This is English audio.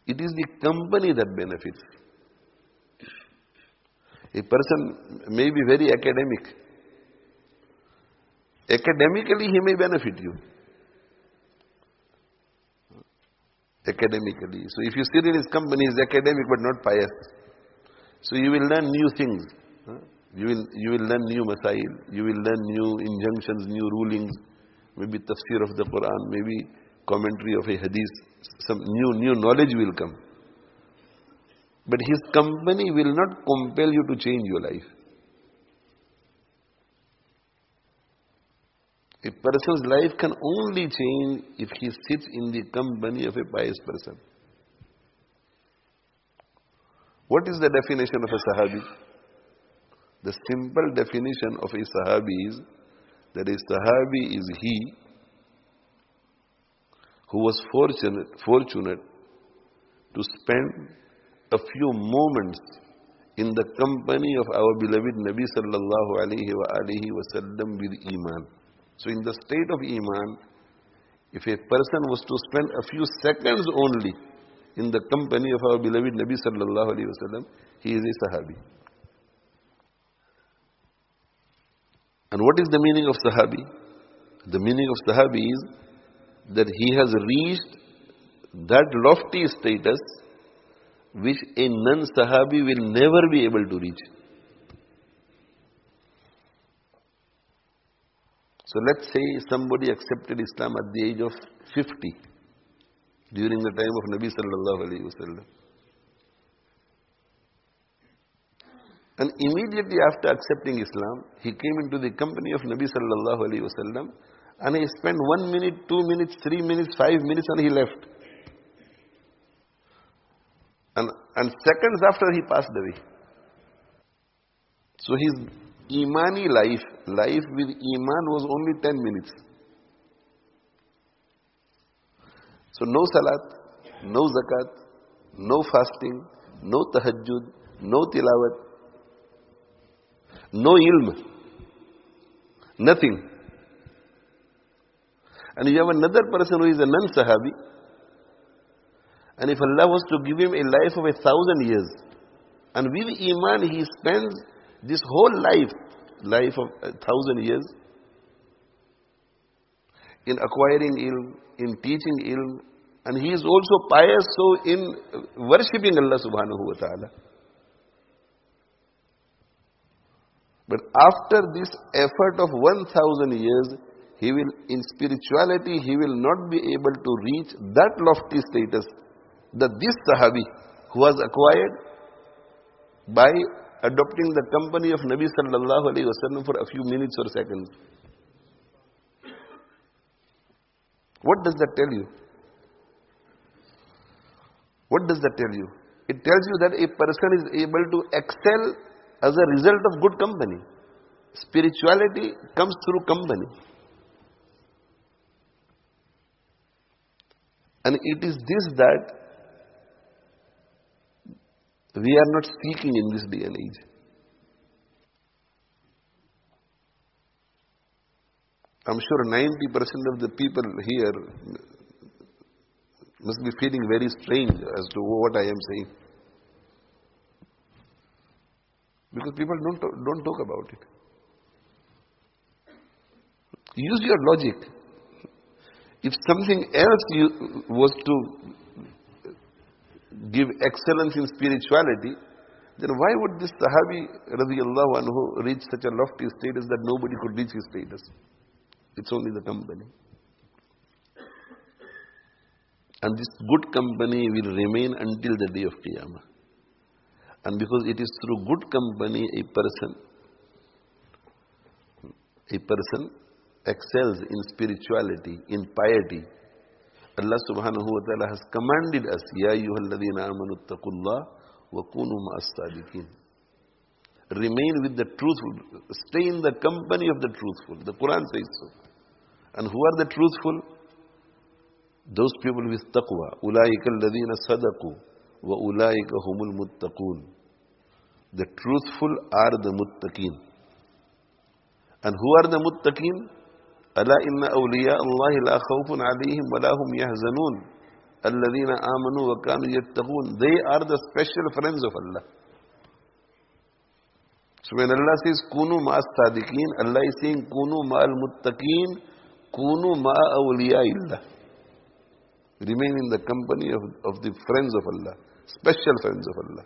It is the company that benefits. A person may be very academic. Academically, he may benefit you. Academically. So if you sit in his company, he is academic but not pious. So you will learn new things. You will learn new masail. You will learn new injunctions, new rulings. Maybe tafsir of the Quran, maybe commentary of a hadith. Some new knowledge will come. But his company will not compel you to change your life. A person's life can only change if he sits in the company of a pious person. What is the definition of a Sahabi? The simple definition of a Sahabi is that a Sahabi is he who was fortunate to spend a few moments in the company of our beloved Nabi sallallahu alayhi wa alihi wa sallam with Iman. So in the state of Iman, if a person was to spend a few seconds only in the company of our beloved Nabi sallallahu alayhi wa sallam, he is a Sahabi. And what is the meaning of Sahabi? The meaning of Sahabi is that he has reached that lofty status which a non-Sahabi will never be able to reach. So let's say somebody accepted Islam at the age of 50 during the time of Nabi sallallahu alayhi wa sallam. And immediately after accepting Islam, he came into the company of Nabi sallallahu alayhi wa sallam and he spent 1 minute, 2 minutes, 3 minutes, 5 minutes and he left. And seconds after he passed away. So his Imani life with Iman was only 10 minutes. So no salat, no zakat, no fasting, no tahajjud, no tilawat, no ilm, nothing. And you have another person who is a non-Sahabi, and if Allah was to give him a life of 1,000 years, and with Iman he spends this whole life of 1,000 years, in acquiring ilm, in teaching ilm, and he is also pious, so in worshipping Allah subhanahu wa ta'ala. But after this effort of 1,000 years, he will, in spirituality, he will not be able to reach that lofty status that this Sahabi, who was acquired by adopting the company of Nabi sallallahu alayhi wa sallam for a few minutes or seconds. What does that tell you? What does that tell you? It tells you that a person is able to excel as a result of good company. Spirituality comes through company. And it is this that we are not seeking in this day and age. I'm sure 90% of the people here must be feeling very strange as to what I am saying. Because people don't talk about it. Use your logic. If something else was to give excellence in spirituality, then why would this Sahabi radiyallahu anhu reach such a lofty status that nobody could reach his status? It's only the company. And this good company will remain until the day of Qiyamah. And because it is through good company a person excels in spirituality, in piety. Allah subhanahu wa ta'ala has commanded us, Ya ayyuhalladhina amanu attaqullah wa kunu ma'as sadiqin. Remain with the truthful. Stay in the company of the truthful. The Quran says so. And who are the truthful? Those people with taqwa. Ulaika alladhina sadaqu wa ulaika humul muttaqun. The truthful are the muttaqin. And who are the muttaqin? Ala inna awliya Allahi la khawfun alayhim wa la hum yahzanun. الَّذِينَ آمَنُوا وَكَانُوا يَتَّقُونَ. They are the special friends of Allah. So when Allah says, Kunu ma'as sadiqeen, Allah is saying, Kunu ma'al muttaqeen, Kunu ma'a awliyaillah. Remain in the company of the friends of Allah, special friends of Allah.